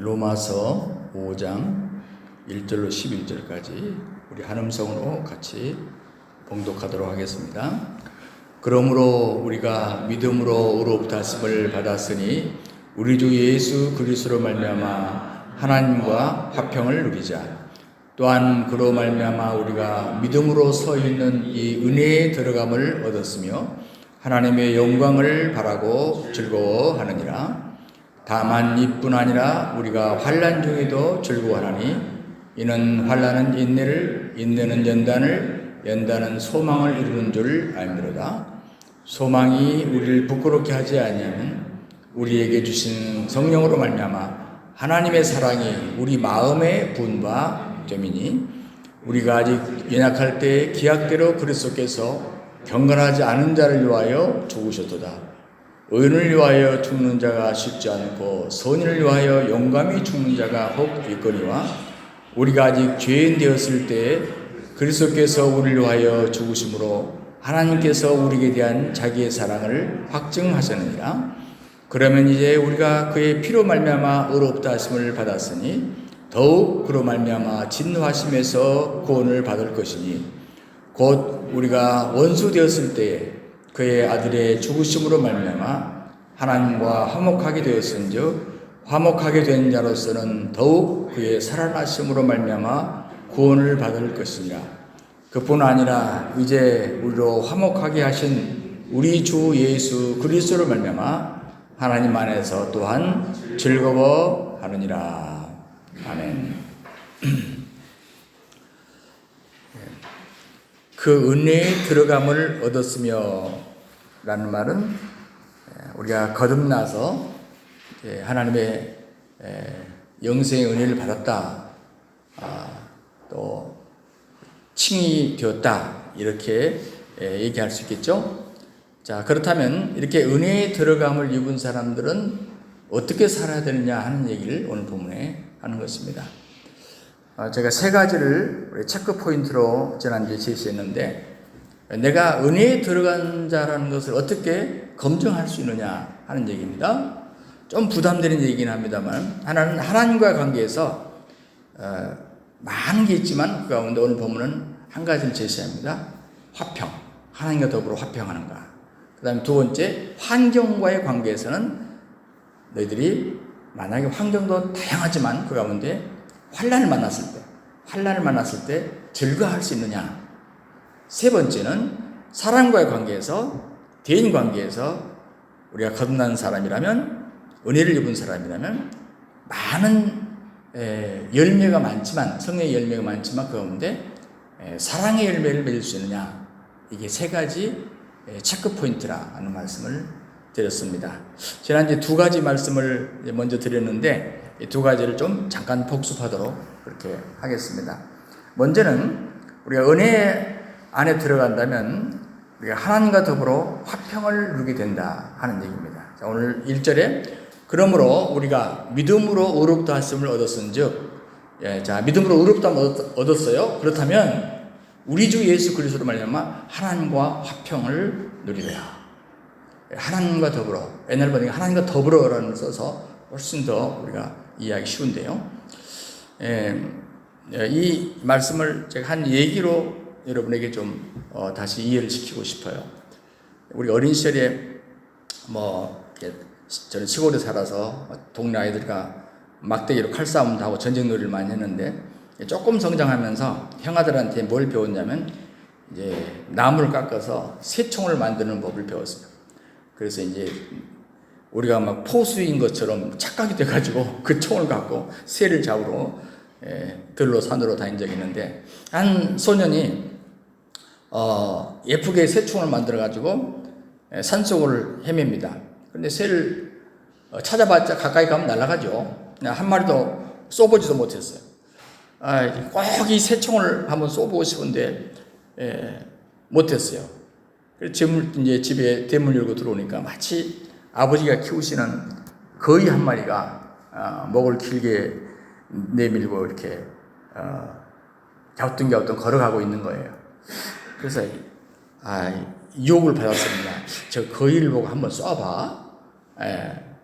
로마서 5장 1절로 11절까지 우리 한음성으로 같이 봉독하도록 하겠습니다. 그러므로 우리가 믿음으로 의롭다 하심을 받았으니 우리 주 예수 그리스도로 말미암아 하나님과 화평을 누리자. 또한 그로 말미암아 우리가 믿음으로 서 있는 이 은혜에 들어감을 얻었으며 하나님의 영광을 바라고 즐거워하느니라. 다만 이뿐 아니라 우리가 환난 중에도 즐거워하나니 이는 환난은 인내를, 인내는 연단을, 연단은 소망을 이루는 줄 알미로다. 소망이 우리를 부끄럽게 하지 아니하면 우리에게 주신 성령으로 말미암아 하나님의 사랑이 우리 마음에 부은 바 됨이니 우리가 아직 연약할 때 기약대로 그리스도께서 경건하지 않은 자를 위하여 죽으셨도다. 의인을 위하여 죽는 자가 쉽지 않고 선인을 위하여 용감히 죽는 자가 혹 있거니와 우리가 아직 죄인 되었을 때 그리스도께서 우리를 위하여 죽으심으로 하나님께서 우리에게 대한 자기의 사랑을 확증하셨느니라. 그러면 이제 우리가 그의 피로 말미암아 의롭다 하심을 받았으니 더욱 그로 말미암아 진노하심에서 구원을 받을 것이니 곧 우리가 원수 되었을 때에 그의 아들의 죽으심으로 말미암아 하나님과 화목하게 되었은즉 화목하게 된 자로서는 더욱 그의 살아나심으로 말미암아 구원을 받을 것이니라. 그뿐 아니라 이제 우리로 화목하게 하신 우리 주 예수 그리스도로 말미암아 하나님 안에서 또한 즐거워하느니라. 아멘. 그 은혜에 들어감을 얻었으며 라는 말은 우리가 거듭나서 하나님의 영생의 은혜를 받았다, 또 칭이 되었다 이렇게 얘기할 수 있겠죠. 자, 그렇다면 이렇게 은혜에 들어감을 입은 사람들은 어떻게 살아야 되느냐 하는 얘기를 오늘 본문에 하는 것입니다. 제가 세 가지를 체크 포인트로 지난주에 제시했는데 내가 은혜에 들어간 자라는 것을 어떻게 검증할 수 있느냐 하는 얘기입니다. 좀 부담되는 얘기긴 합니다만 하나는 하나님과의 관계에서 많은 게 있지만 그 가운데 오늘 본문은 한 가지를 제시합니다. 화평, 하나님과 더불어 화평하는가. 그 다음에 두 번째, 환경과의 관계에서는 너희들이 만약에 환경도 다양하지만 그 가운데 환난을 만났을 때 즐거워할 수 있느냐. 세 번째는 사람과의 관계에서, 대인 관계에서 우리가 거듭난 사람이라면, 은혜를 입은 사람이라면 많은 열매가 많지만, 성령의 열매가 많지만 그 가운데 사랑의 열매를 맺을 수 있느냐. 이게 세 가지 체크 포인트라 하는 말씀을 드렸습니다. 지난주에 두 가지 말씀을 먼저 드렸는데 이 두 가지를 좀 잠깐 복습하도록 그렇게 하겠습니다. 먼저는 우리가 은혜 안에 들어간다면 우리가 하나님과 더불어 화평을 누리게 된다 하는 얘기입니다. 자, 오늘 1절에 그러므로 우리가 믿음으로 의롭다 하심을 얻었은즉, 자, 믿음으로 의롭다 얻었어요. 그렇다면 우리 주 예수 그리스도로 말미암아 하나님과 화평을 누리라. 하나님과 더불어, 옛날 번역에 하나님과 더불어라는 써서 훨씬 더 우리가 이해하기 쉬운데요. 이 말씀을 제가 한 얘기로 여러분에게 좀 다시 이해를 시키고 싶어요. 우리 어린 시절에 저는 시골에 살아서 동네 아이들과 막대기로 칼싸움도 하고 전쟁놀이를 많이 했는데 조금 성장하면서 형아들한테 뭘 배웠냐면 이제 나무를 깎아서 새총을 만드는 법을 배웠어요. 그래서 이제 우리가 막 포수인 것처럼 착각이 돼가지고 그 총을 갖고 새를 잡으러 들로 산으로 다닌 적이 있는데 한 소년이 예쁘게 새총을 만들어가지고 산속을 헤맵니다. 그런데 새를 찾아봤자 가까이 가면 날아가죠. 한 마리도 쏘보지도 못했어요. 꼭 이 새총을 한번 쏘보고 싶은데 못했어요. 그래서 이제 집에 대문 열고 들어오니까 마치 아버지가 키우시는 거위 한 마리가 목을 길게 내밀고 이렇게 갸우뚱갸우뚱 걸어가고 있는 거예요. 그래서 유혹을 받았습니다. 저 거위를 보고 한번 쏴봐.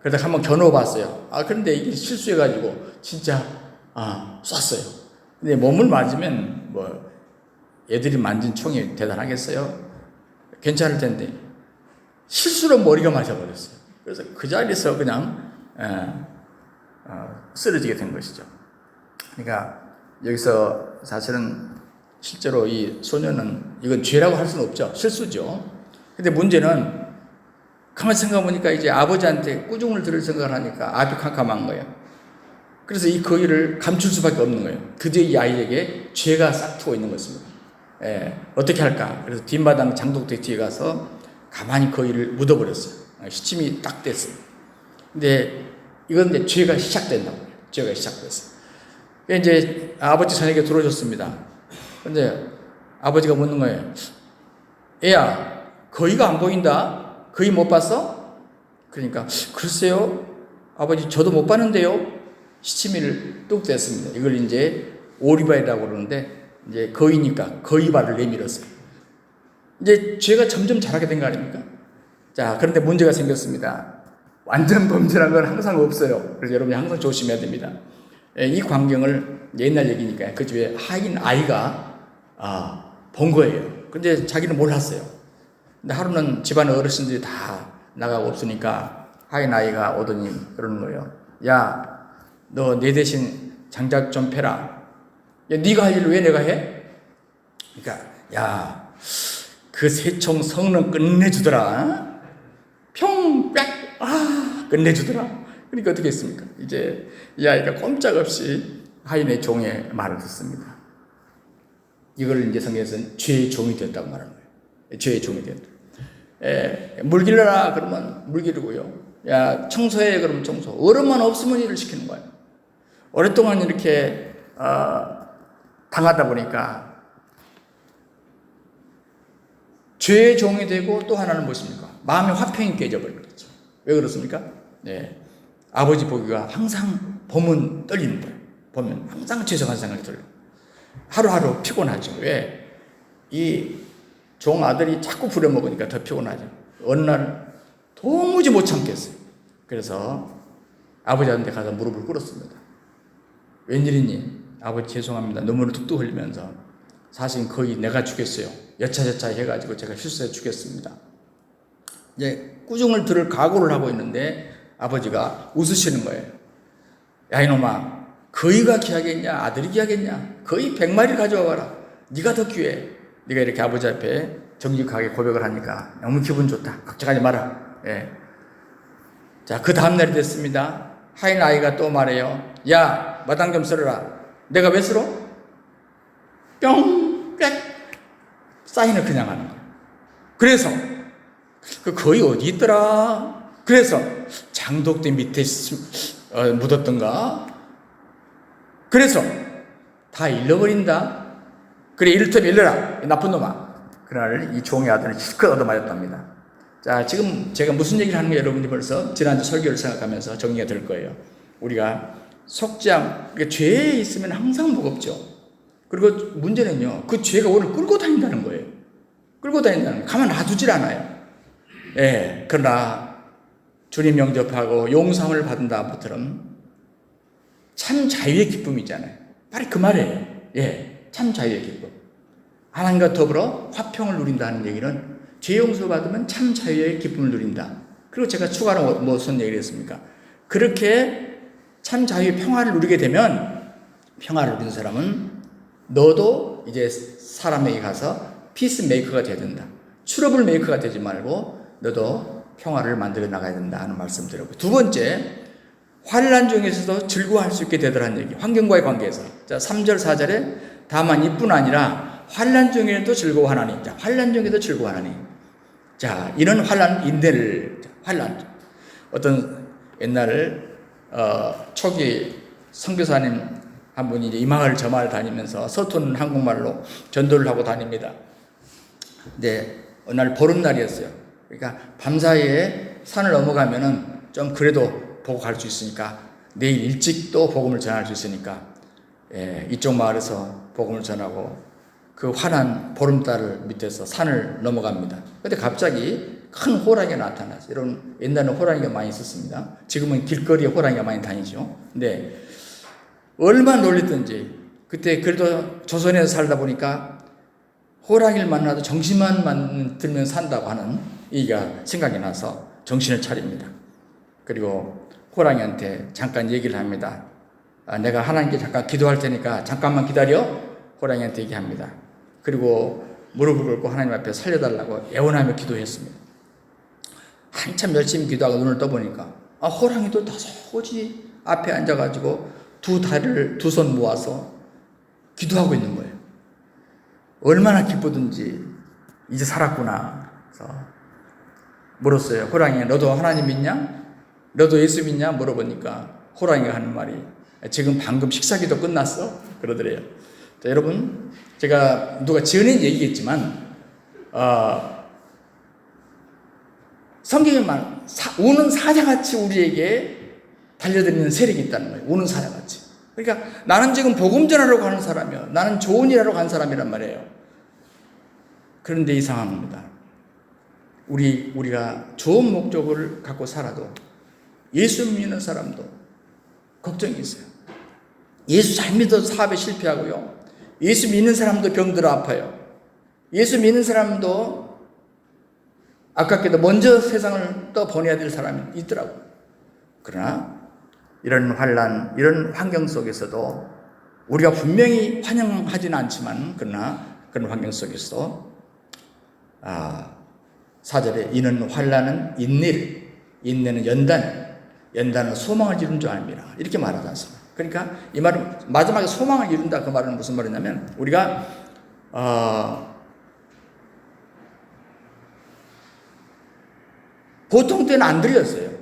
그러다 한번 겨누어봤어요. 그런데 이게 실수해가지고 진짜 쐈어요. 근데 몸을 맞으면 뭐 애들이 만진 총이 대단하겠어요? 괜찮을 텐데 실수로 머리가 맞아버렸어요. 그래서 그 자리에서 그냥 쓰러지게 된 것이죠. 그러니까 여기서 사실은 실제로 이 소녀는 이건 죄라고 할 수는 없죠. 실수죠. 근데 문제는 가만히 생각해보니까 이제 아버지한테 꾸중을 들을 생각을 하니까 아주 캄캄한 거예요. 그래서 이 거의를 감출 수밖에 없는 거예요. 그저 이 아이에게 죄가 싹트고 있는 것입니다. 어떻게 할까? 그래서 뒷마당 장독대 뒤에 가서 가만히 거의를 묻어버렸어요. 시침이 딱 됐어요. 근데 이건 이제 죄가 시작된다고 해요. 죄가 시작됐어요. 이제 아버지 저녁에 들어오셨습니다. 근데 아버지가 묻는 거예요. 애야, 거의가 안 보인다? 거의 못 봤어? 그러니까 글쎄요, 아버지 저도 못 봤는데요. 시치미를 뚝 댔습니다. 이걸 이제 오리발이라고 그러는데 이제 거의니까 거의발을 내밀었어요. 이제 죄가 점점 잘하게 된 거 아닙니까? 자, 그런데 문제가 생겼습니다. 완전 범죄란 건 항상 없어요. 그래서 여러분이 항상 조심해야 됩니다. 이 광경을 옛날 얘기니까 그 집에 하인 아이가 본 거예요. 근데 자기는 몰랐어요. 근데 하루는 집안 어르신들이 다 나가고 없으니까 하인 아이가 오더니 그러는 거예요. 야, 너 내 대신 장작 좀 패라. 야, 네가 할 일을 왜 내가 해? 그러니까 야, 그 새총 성능 끝내주더라. 평백 끝내주더라. 그러니까 어떻게 했습니까? 이제 이 아이가 꼼짝없이 하인의 종의 말을 듣습니다. 이걸 이제 성경에서는 죄의 종이 됐다고 말하는 거예요. 죄의 종이 됐다. 물 길러라 그러면 물 기르고요. 야, 청소해 그러면 청소. 어른만 없으면 일을 시키는 거예요. 오랫동안 이렇게 당하다 보니까 죄의 종이 되고 또 하나는 무엇입니까? 마음의 화평이 깨져버린 거죠. 왜 그렇습니까? 네. 아버지 보기가 항상 보면 떨리는 거예요. 보면 항상 죄송한 생각이 들어요. 하루하루 피곤하죠. 왜? 이 종 아들이 자꾸 부려먹으니까 더 피곤하죠. 어느 날 도무지 못 참겠어요. 그래서 아버지한테 가서 무릎을 꿇었습니다. 웬일이니? 아버지 죄송합니다. 눈물을 뚝뚝 흘리면서 사실 거의 내가 죽겠어요. 여차저차 해가지고 제가 실수해 죽겠습니다. 이제 꾸중을 들을 각오를 하고 있는데 아버지가 웃으시는 거예요. 야 이놈아, 거의가 귀하겠냐 아들이 귀하겠냐? 거의 100마리를 가져와봐라. 네가 더 귀해. 네가 이렇게 아버지 앞에 정직하게 고백을 하니까 너무 기분 좋다. 걱정하지 마라. 자, 그 다음날이 됐습니다. 하인 아이가 또 말해요. 야, 마당 좀 썰어라. 내가 왜 썰어? 뿅, 빽. 사인을 그냥 하는 거예요. 그래서 그 거의 어디 있더라? 그래서 장독대 밑에 묻었던가? 그래서 다 잃어버린다. 그래, 이를테면 일러라. 나쁜 놈아. 그날 이 종의 아들을 실컷 얻어맞았답니다. 자, 지금 제가 무슨 얘기를 하는 게 여러분이 벌써 지난주 설교를 생각하면서 정리가 될 거예요. 우리가 속죄함, 그러니까 죄에 있으면 항상 무겁죠. 그리고 문제는요, 그 죄가 오늘 끌고 다닌다는 거예요. 끌고 다닌다는 거예요. 가만 놔두질 않아요. 그러나 주님 영접하고 용서함을 받은 다음부터는 참 자유의 기쁨이잖아요. 바로 그 말이에요. 참 자유의 기쁨. 하나님과 더불어 화평을 누린다는 얘기는 죄 용서 받으면 참 자유의 기쁨을 누린다. 그리고 제가 추가로 무슨 얘기를 했습니까? 그렇게 참 자유의 평화를 누리게 되면 평화를 누린 사람은 너도 이제 사람에게 가서 피스메이커가 되어야 된다. 트러블 메이커가 되지 말고 너도 평화를 만들어 나가야 된다 하는 말씀 드렸고, 두 번째, 환난 중에서도 즐거워할 수 있게 되더라는 얘기. 환경과의 관계에서. 자, 3절 4절에 다만 이뿐 아니라 환난 중에도 즐거워하나니. 자, 환난 중에도 즐거워하나니. 자, 이런 환난인들, 환난. 어떤 옛날 초기 선교사님 한 분이 이제 이 마을 저 마을 다니면서 서툰 한국말로 전도를 하고 다닙니다. 근데 어느 날 보름날이었어요. 그러니까 밤사이에 산을 넘어가면은 좀 그래도 보고 갈 수 있으니까 내일 일찍 또 복음을 전할 수 있으니까 이쪽 마을에서 복음을 전하고 그 환한 보름달 밑에서 산을 넘어갑니다. 근데 갑자기 큰 호랑이가 나타났어요. 여러분, 옛날에는 호랑이가 많이 있었습니다. 지금은 길거리에 호랑이가 많이 다니죠. 근데 얼마나 놀랬던지, 그때 그래도 조선에서 살다 보니까 호랑이를 만나도 정신만 들면 산다고 하는 얘기가 생각이 나서 정신을 차립니다. 그리고 호랑이한테 잠깐 얘기를 합니다. 내가 하나님께 잠깐 기도할 테니까 잠깐만 기다려. 호랑이한테 얘기합니다. 그리고 무릎을 꿇고 하나님 앞에 살려달라고 애원하며 기도했습니다. 한참 열심히 기도하고 눈을 떠보니까 호랑이도 다소곳이 앞에 앉아가지고 두 다리를 두 손 모아서 기도하고 있는 거예요. 얼마나 기쁘든지 이제 살았구나. 그래서 물었어요. 호랑이, 너도 하나님 믿냐? 너도 예수 믿냐? 물어보니까 호랑이가 하는 말이, 지금 방금 식사기도 끝났어? 그러더래요. 자, 여러분, 제가 누가 지어낸 얘기겠지만 성경에 말 우는 사자같이 우리에게 달려드리는 세력이 있다는 거예요. 우는 사자같이. 그러니까 나는 지금 복음 전하러 가는 사람이야. 나는 좋은 일 하러 간 사람이란 말이에요. 그런데 이상합니다. 우리가 좋은 목적을 갖고 살아도 예수 믿는 사람도 걱정이 있어요. 예수 잘 믿어도 사업에 실패하고요. 예수 믿는 사람도 병들어 아파요. 예수 믿는 사람도 아깝게도 먼저 세상을 떠보내야 될 사람이 있더라고요. 그러나 이런 환난, 이런 환경 속에서도 우리가 분명히 환영하지는 않지만, 그러나 그런 환경 속에서 4절에 이는 환난은 인내를, 인내는 연단은 소망을 이룬 줄 압니다. 이렇게 말하지 않습니다. 그러니까 이 말은 마지막에 소망을 이룬다, 그 말은 무슨 말이냐면, 우리가 보통 때는 안 들렸어요.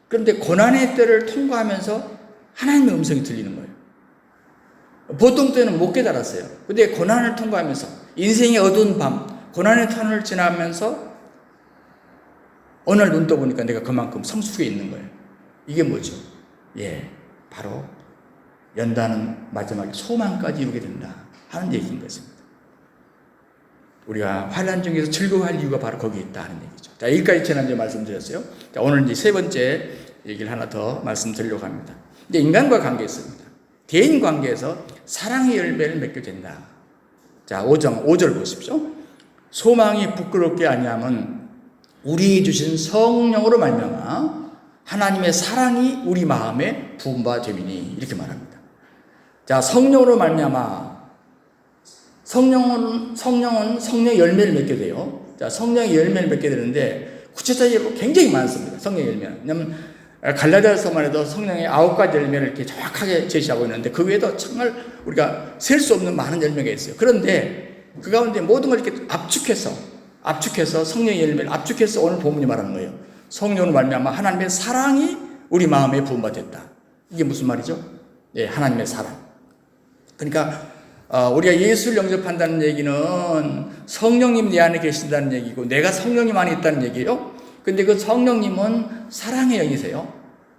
그런데 고난의 때를 통과하면서 하나님의 음성이 들리는 거예요. 보통 때는 못 깨달았어요. 근데 고난을 통과하면서, 인생의 어두운 밤, 고난의 터널을 지나면서 어느 날 눈 떠보니까 내가 그만큼 성숙해 있는 거예요. 이게 뭐죠? 바로 연단은 마지막에 소망까지 이루게 된다 하는 얘기인 것입니다. 우리가 환난 중에서 즐거워할 이유가 바로 거기에 있다 하는 얘기죠. 자, 여기까지 지난주에 말씀드렸어요. 자, 오늘 이제 세 번째 얘기를 하나 더 말씀드리려고 합니다. 이제 인간과 관계였습니다. 대인 관계에서 사랑의 열매를 맺게 된다. 자, 5절 보십시오. 소망이 부끄럽게 아니함은 우리 주신 성령으로 말미암아 하나님의 사랑이 우리 마음에 부은 바 됨이니, 이렇게 말합니다. 자, 성령으로 말미암아, 성령은 성령의 열매를 맺게 돼요. 자, 성령의 열매를 맺게 되는데 구체적으로 굉장히 많습니다. 성령의 열매는. 왜냐하면 갈라디아서만 해도 성령의 9가지 열매를 이렇게 정확하게 제시하고 있는데, 그 외에도 정말 우리가 셀 수 없는 많은 열매가 있어요. 그런데 그 가운데 모든 걸 이렇게 압축해서 성령의 열매를 압축해서 오늘 본문이 말하는 거예요. 성령으로 말미암아 하나님의 사랑이 우리 마음에 부은 바 됐다. 이게 무슨 말이죠? 하나님의 사랑. 그러니까 우리가 예수를 영접한다는 얘기는 성령님 내 안에 계신다는 얘기고, 내가 성령님 안에 있다는 얘기예요. 근데 그 성령님은 사랑의 영이세요.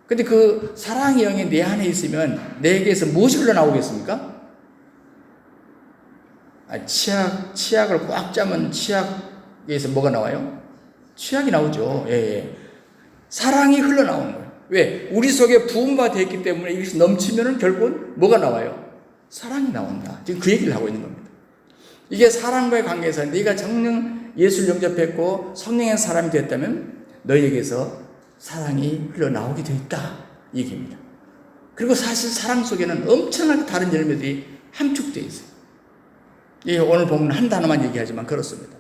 근데 그 사랑의 영이 내 안에 있으면 내게서 무엇이 흘러나오겠습니까? 치약을 꽉 짜면 치약에서 뭐가 나와요? 치약이 나오죠. 사랑이 흘러나오는 거예요. 왜? 우리 속에 부은 바 되었기 때문에 이것이 넘치면은 결국은 뭐가 나와요? 사랑이 나온다. 지금 그 얘기를 하고 있는 겁니다. 이게 사랑과의 관계에서 네가 정녕 예수를 영접했고 성령의 사람이 됐다면 너희에게서 사랑이 흘러나오게 되어 있다, 이 얘기입니다. 그리고 사실 사랑 속에는 엄청나게 다른 열매들이 함축되어 있어요. 오늘 보면 한 단어만 얘기하지만 그렇습니다.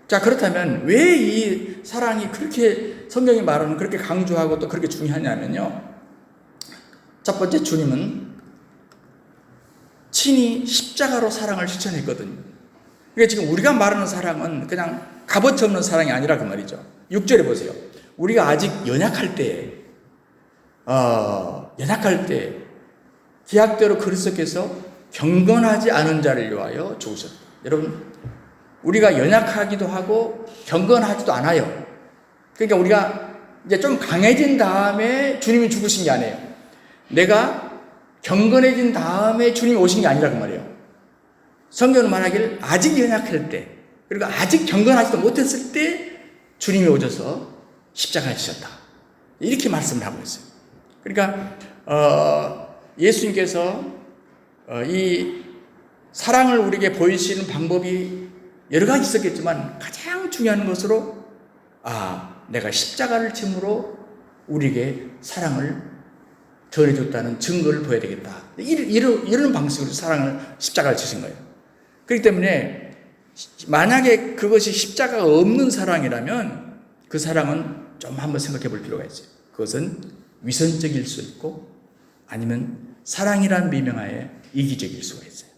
자, 그렇다면 왜 이 사랑이 그렇게 성경이 말하는 그렇게 강조하고 또 그렇게 중요하냐면요, 첫 번째, 주님은 친히 십자가로 사랑을 실천했거든요. 그러니까 지금 우리가 말하는 사랑은 그냥 값어치 없는 사랑이 아니라 그 말이죠. 6절에 보세요. 우리가 아직 연약할 때 기약대로 그리스도께서 경건하지 않은 자를 위하여 죽으셨다. 여러분, 우리가 연약하기도 하고 경건하지도 않아요. 그러니까 우리가 이제 좀 강해진 다음에 주님이 죽으신 게 아니에요. 내가 경건해진 다음에 주님이 오신 게 아니라 그 말이에요. 성경은 말하기를 아직 연약할 때, 그리고 아직 경건하지도 못했을 때 주님이 오셔서 십자가에 지셨다. 이렇게 말씀을 하고 있어요. 그러니까 예수님께서 이 사랑을 우리에게 보이시는 방법이 여러 가지 있었겠지만 가장 중요한 것으로 내가 십자가를 짐으로 우리에게 사랑을 전해줬다는 증거를 보여야 되겠다. 이런 방식으로 십자가를 지신 거예요. 그렇기 때문에 만약에 그것이 십자가가 없는 사랑이라면 그 사랑은 좀 한번 생각해 볼 필요가 있어요. 그것은 위선적일 수 있고 아니면 사랑이란 미명하에 이기적일 수가 있어요.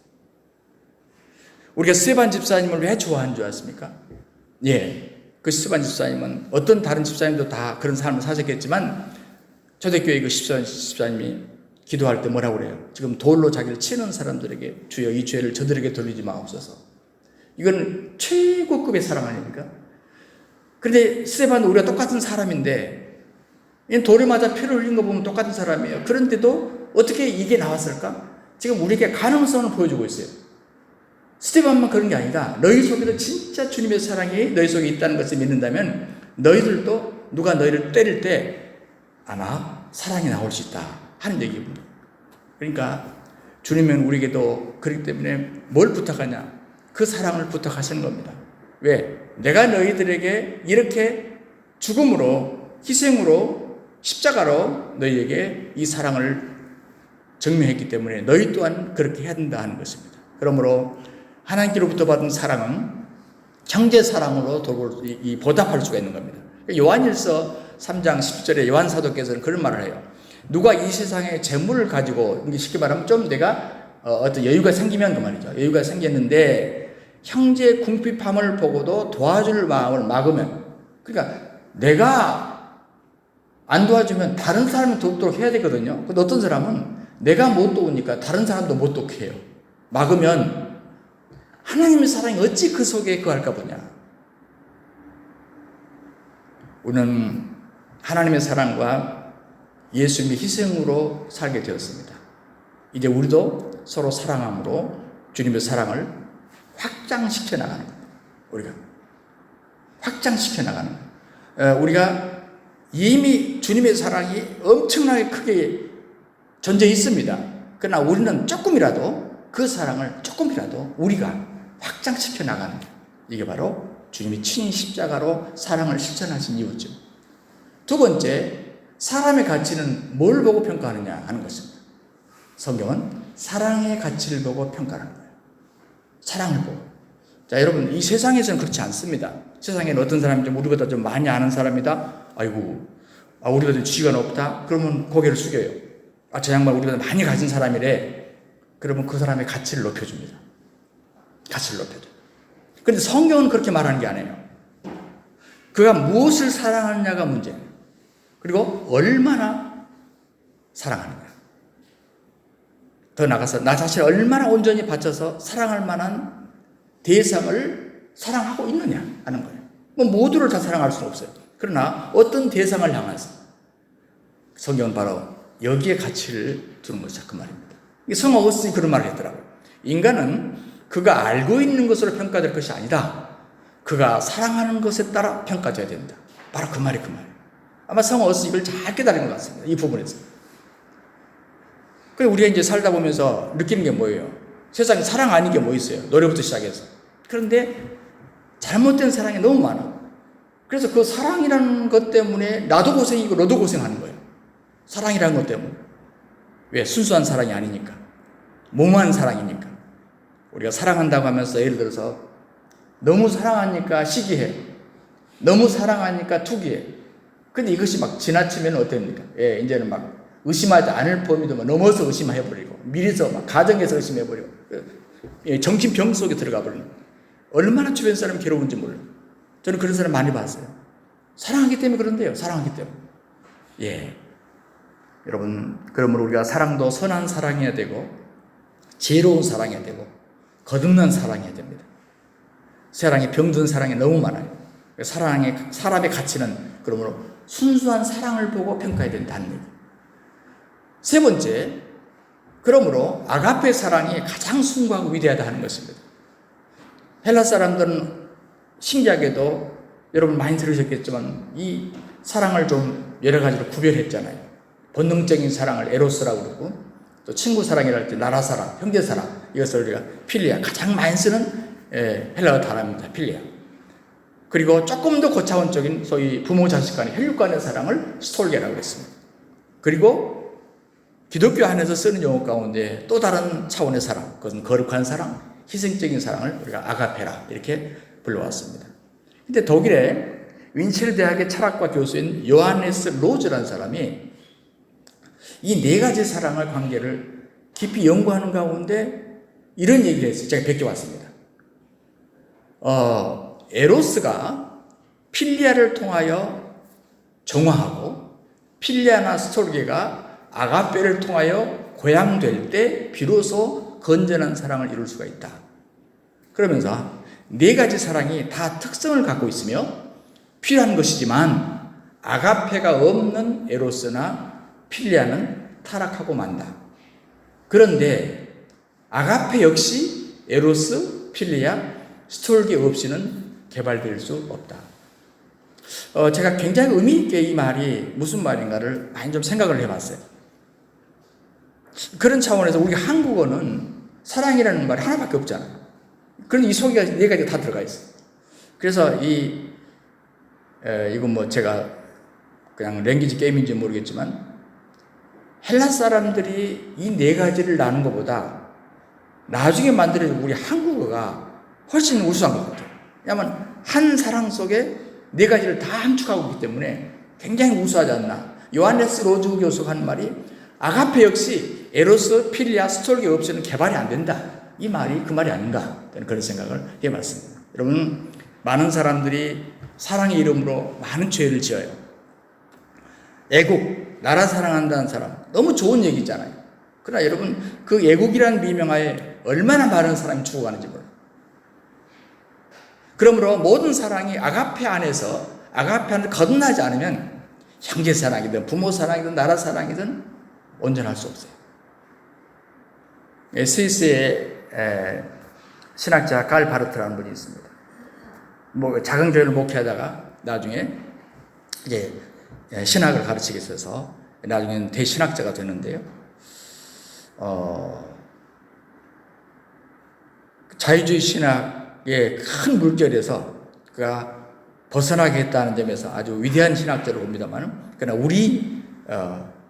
우리가 스테반 집사님을 왜 좋아하는 줄 아십니까? 그 스테반 집사님은 어떤 다른 집사님도 다 그런 삶을 사셨겠지만 초대교회 그 집사님이 기도할 때 뭐라고 그래요? 지금 돌로 자기를 치는 사람들에게 주여 이 죄를 저들에게 돌리지 마옵소서. 이건 최고급의 사랑 아닙니까? 그런데 스테반도 우리가 똑같은 사람인데 돌에 맞아 피를 흘린 거 보면 똑같은 사람이에요. 그런데도 어떻게 이게 나왔을까? 지금 우리에게 가능성을 보여주고 있어요. 스테반만 그런 게 아니라 너희 속에도 진짜 주님의 사랑이 너희 속에 있다는 것을 믿는다면 너희들도 누가 너희를 때릴 때 아마 사랑이 나올 수 있다 하는 얘기입니다. 그러니까 주님은 우리에게도 그렇기 때문에 뭘 부탁하냐? 그 사랑을 부탁하시는 겁니다. 왜? 내가 너희들에게 이렇게 죽음으로 희생으로 십자가로 너희에게 이 사랑을 증명했기 때문에 너희 또한 그렇게 해야 된다 하는 것입니다. 그러므로 하나님께로부터 받은 사랑은 형제 사랑으로 보답할 수가 있는 겁니다. 요한일서 3장 10절에 요한 사도께서는 그런 말을 해요. 누가 이 세상에 재물을 가지고 쉽게 말하면 좀 내가 어떤 여유가 생기면 그 말이죠. 여유가 생겼는데 형제의 궁핍함을 보고도 도와줄 마음을 막으면, 그러니까 내가 안 도와주면 다른 사람이 돕도록 해야 되거든요. 근데 어떤 사람은 내가 못 도우니까 다른 사람도 못 돕게 해요. 막으면 하나님의 사랑이 어찌 그 속에 거할까 보냐. 우리는 하나님의 사랑과 예수님의 희생으로 살게 되었습니다. 이제 우리도 서로 사랑함으로 주님의 사랑을 확장시켜 나가는 겁니다. 우리가 확장시켜 나가는 거예요. 우리가 이미 주님의 사랑이 엄청나게 크게 존재해 있습니다. 그러나 우리는 조금이라도 그 사랑을 조금이라도 우리가 확장시켜 나가는 거예요. 이게 바로 주님이 친히 십자가로 사랑을 실천하신 이유죠. 두 번째, 사람의 가치는 뭘 보고 평가하느냐 하는 것입니다. 성경은 사랑의 가치를 보고 평가하는 거예요. 사랑을 보고. 자, 여러분, 이 세상에서는 그렇지 않습니다. 세상에는 어떤 사람이 좀 우리보다 좀 많이 아는 사람이다. 우리보다 좀 지위가 높다. 그러면 고개를 숙여요. 저 양반 우리보다 많이 가진 사람이래. 그러면 그 사람의 가치를 높여줍니다. 가치를 높여줘. 그런데 성경은 그렇게 말하는 게 아니에요. 그가 무엇을 사랑하느냐가 문제예요. 그리고 얼마나 사랑하느냐. 더 나아가서 나 자신을 얼마나 온전히 바쳐서 사랑할 만한 대상을 사랑하고 있느냐 하는 거예요. 모두를 다 사랑할 수는 없어요. 그러나 어떤 대상을 향해서 성경은 바로 여기에 가치를 두는 것이다 그 말입니다. 성 어거스틴이 그런 말을 했더라고요. 인간은 그가 알고 있는 것으로 평가될 것이 아니다. 그가 사랑하는 것에 따라 평가돼야 된다. 바로 그 말이 그 말이에요. 아마 성 어거스틴이 이걸 잘 깨달은 것 같습니다. 이 부분에서. 그래서 우리가 이제 살다 보면서 느끼는 게 뭐예요? 세상에 사랑 아닌 게 뭐 있어요? 노래부터 시작해서. 그런데 잘못된 사랑이 너무 많아. 그래서 그 사랑이라는 것 때문에 나도 고생이고 너도 고생하는 거예요. 사랑이라는 것 때문에. 왜? 순수한 사랑이 아니니까. 모호한 사랑이니까. 우리가 사랑한다고 하면서 예를 들어서 너무 사랑하니까 시기해. 너무 사랑하니까 투기해. 근데 이것이 막 지나치면 어떻습니까? 이제는 막 의심하지 않을 범위도 막 넘어서 의심해버리고, 미리서 막 가정에서 의심해버리고, 정신병 속에 들어가 버리는. 얼마나 주변 사람이 괴로운지 몰라요. 저는 그런 사람 많이 봤어요. 사랑하기 때문에 그런데요. 사랑하기 때문에. 여러분, 그러므로 우리가 사랑도 선한 사랑해야 되고, 지혜로운 사랑해야 되고, 거듭난 사랑해야 됩니다. 사랑이 병든 사랑이 너무 많아요. 사람의 가치는 그러므로 순수한 사랑을 보고 평가해야 된다는 얘기. 세 번째, 그러므로 아가페 사랑이 가장 숭고하고 위대하다 하는 것입니다. 헬라 사람들은 신기하게도 여러분 많이 들으셨겠지만 이 사랑을 좀 여러 가지로 구별했잖아요. 본능적인 사랑을 에로스라고 그러고, 또 친구 사랑이라 할 때 나라 사랑, 형제 사랑, 이것을 우리가 필리아, 가장 많이 쓰는 헬라어 단어입니다. 필리아. 그리고 조금 더 고차원적인 소위 부모 자식 간의 혈육 간의 사랑을 스톨게라고 했습니다. 그리고 기독교 안에서 쓰는 용어 가운데 또 다른 차원의 사랑, 그것은 거룩한 사랑, 희생적인 사랑을 우리가 아가페라 이렇게 불러왔습니다. 근데 독일의 윈체르 대학의 철학과 교수인 요하네스 로즈라는 사람이 이 네 가지 사랑의 관계를 깊이 연구하는 가운데 이런 얘기를 했어요. 제가 베껴왔습니다. 에로스가 필리아를 통하여 정화하고 필리아나 스톨게가 아가페를 통하여 고양될 때 비로소 건전한 사랑을 이룰 수가 있다. 그러면서 네 가지 사랑이 다 특성을 갖고 있으며 필요한 것이지만 아가페가 없는 에로스나 필리아는 타락하고 만다. 그런데 아가페 역시 에로스, 필리아, 스톨게 없이는 개발될 수 없다. 제가 굉장히 의미 있게 이 말이 무슨 말인가를 많이 좀 생각을 해봤어요. 그런 차원에서 우리 한국어는 사랑이라는 말이 하나밖에 없잖아요. 그런 이 속에 네 가지가 다 들어가 있어요. 그래서 이건 뭐 제가 그냥 랭귀지 게임인지 모르겠지만 헬라 사람들이 이 네 가지를 나눈 것보다 나중에 만들어진 우리 한국어가 훨씬 우수한 것 같아요. 왜냐하면 한 사랑 속에 네 가지를 다 함축하고 있기 때문에 굉장히 우수하지 않나. 요하네스 로즈 교수가 하는 말이 아가페 역시 에로스, 필리아, 스톨게 없이는 개발이 안 된다. 이 말이 그 말이 아닌가. 저는 그런 생각을 해봤습니다. 여러분, 많은 사람들이 사랑의 이름으로 많은 죄를 지어요. 애국, 나라 사랑한다는 사람, 너무 좋은 얘기잖아요. 그러나 여러분, 그 애국이라는 미명하에 얼마나 많은 사람이 죽어가는지 몰라요. 그러므로 모든 사랑이 아가페 안에서 거듭나지 않으면 형제 사랑이든 부모 사랑이든 나라 사랑이든 온전할 수 없어요. 스위스의 신학자 칼 바르트라는 분이 있습니다. 작은 교회를 목회하다가 나중에 이제 신학을 가르치게 있어서 나중에는 대신학자가 되는데요. 자유주의 신학의 큰 물결에서 그가 벗어나게 했다는 점에서 아주 위대한 신학자로 봅니다만, 그러나 우리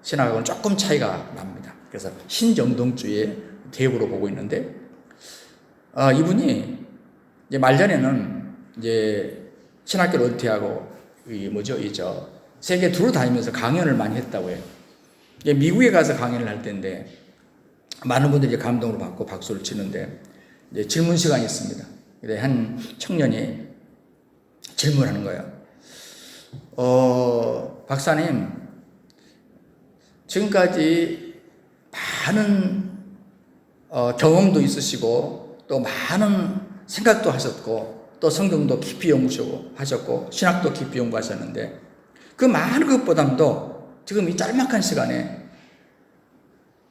신학하고는 조금 차이가 납니다. 그래서 신정동주의의 대부로 보고 있는데, 이분이 이제 말전에는 이제 신학교를 은퇴하고 세계 두루 다니면서 강연을 많이 했다고 해요. 미국에 가서 강연을 할 때인데 많은 분들이 감동을 받고 박수를 치는데 이제 질문 시간이 있습니다. 근데 한 청년이 질문하는 거예요. 박사님, 지금까지 많은 경험도 있으시고 또 많은 생각도 하셨고 또 성경도 깊이 연구하셨고 신학도 깊이 연구하셨는데 그 많은 것보다도 지금 이 짤막한 시간에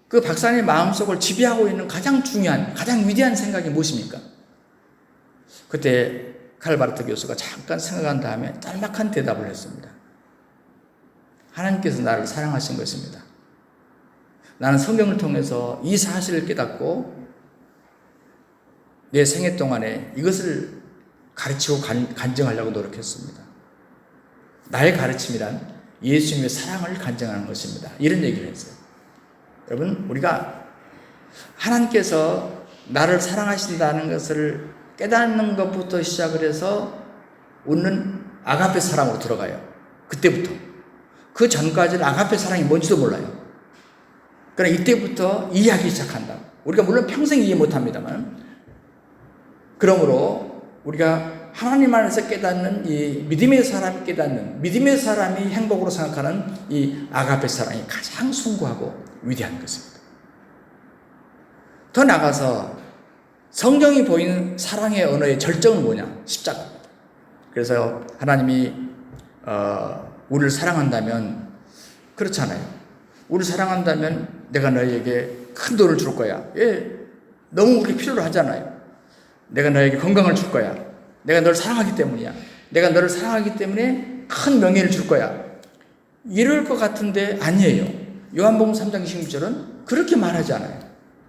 그 박사님 마음속을 지배하고 있는 가장 중요한, 가장 위대한 생각이 무엇입니까? 그때 칼바르트 교수가 잠깐 생각한 다음에 짤막한 대답을 했습니다. 하나님께서 나를 사랑하신 것입니다. 나는 성경을 통해서 이 사실을 깨닫고 내 생애 동안에 이것을 가르치고 간증하려고 노력했습니다. 나의 가르침이란 예수님의 사랑을 간증하는 것입니다. 이런 얘기를 했어요. 여러분, 우리가 하나님께서 나를 사랑하신다는 것을 깨닫는 것부터 시작을 해서 우리는 아가페 사랑으로 들어가요. 그때부터. 그 전까지는 아가페 사랑이 뭔지도 몰라요. 그러나 이때부터 이해하기 시작한다. 우리가 물론 평생 이해 못합니다만, 그러므로 우리가 하나님 안에서 깨닫는 이 믿음의 사람이 깨닫는, 믿음의 사람이 행복으로 생각하는 이 아가페 사랑이 가장 숭고하고 위대한 것입니다. 더 나아가서 성경이 보이는 사랑의 언어의 절정은 뭐냐? 십자가입니다. 그래서 하나님이 우리를 사랑한다면, 그렇잖아요. 우리를 사랑한다면 내가 너에게 큰 돈을 줄 거야. 너무 우리 필요로 하잖아요. 내가 너에게 건강을 줄 거야. 내가 널 사랑하기 때문이야. 내가 너를 사랑하기 때문에 큰 명예를 줄 거야. 이럴 것 같은데 아니에요. 요한복음 3장 26절은 그렇게 말하지 않아요.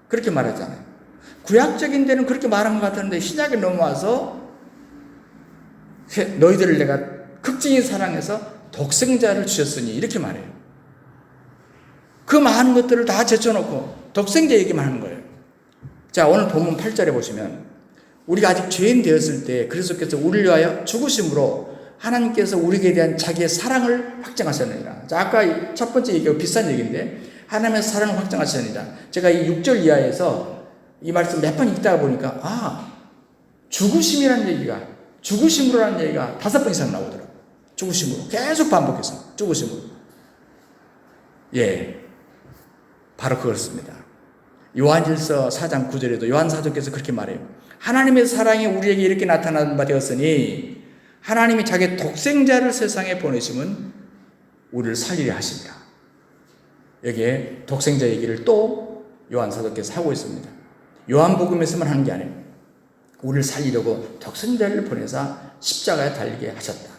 그렇게 말하지 않아요. 구약적인 데는 그렇게 말한 것 같았는데 신약에 넘어와서 너희들을 내가 극진히 사랑해서 독생자를 주셨으니 이렇게 말해요. 그 많은 것들을 다 제쳐놓고 독생자 얘기만 하는 거예요. 자, 오늘 본문 8절에 보시면 우리가 아직 죄인 되었을 때 그리스도께서 우리를 위하여 죽으심으로 하나님께서 우리에게 대한 자기의 사랑을 확증하셨느니라. 자, 아까 첫 번째 얘기하고 비슷한 얘기인데 하나님의 사랑을 확증하셨느니라. 제가 이 6절 이하에서 이 말씀 몇 번 읽다가 보니까 죽으심이라는 얘기가 죽으심으로라는 얘기가 5번 이상 나오더라고요. 죽으심으로 계속 반복해서 죽으심으로. 예, 바로 그렇습니다. 요한일서 4장 9절에도 요한 사도께서 그렇게 말해요. 하나님의 사랑이 우리에게 이렇게 나타난 바 되었으니 하나님이 자기 독생자를 세상에 보내심은 우리를 살리려 하십니다. 여기에 독생자 얘기를 또 요한 사도께서 하고 있습니다. 요한복음에서만 하는 게 아니에요. 우리를 살리려고 독생자를 보내사 십자가에 달리게 하셨다.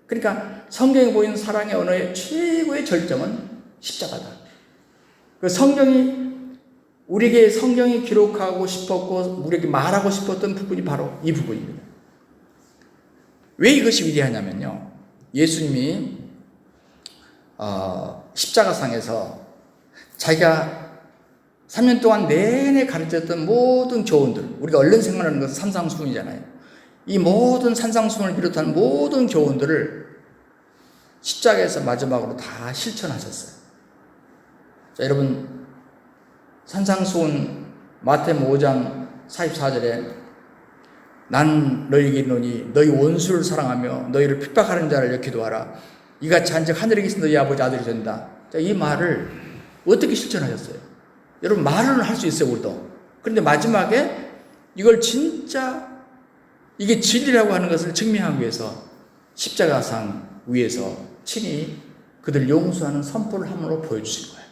그러니까 성경에 보이는 사랑의 언어의 최고의 절정은 십자가다. 그 우리에게 성경이 기록하고 싶었고 우리에게 말하고 싶었던 부분이 바로 이 부분입니다. 왜 이것이 위대하냐면요, 예수님이 십자가상에서 자기가 3년 동안 내내 가르쳤던 모든 교훈들, 우리가 얼른 생각하는 것은 산상수훈이잖아요. 이 모든 산상수훈을 비롯한 모든 교훈들을 십자가에서 마지막으로 다 실천하셨어요. 자, 여러분, 산상수훈 마태복음 5장 44절에 난 너희에게 이르노니 너희 원수를 사랑하며 너희를 핍박하는 자를 역기도하라. 이같이 한즉 하늘에 계신 너희 아버지 아들이 된다. 자, 이 말을 어떻게 실천하셨어요? 여러분, 말은 할 수 있어요, 우리도. 그런데 마지막에 이걸 진짜 이게 진리라고 하는 것을 증명하기 위해서 십자가상 위에서 친히 그들 용서하는 선포를 함으로 보여주신 거예요.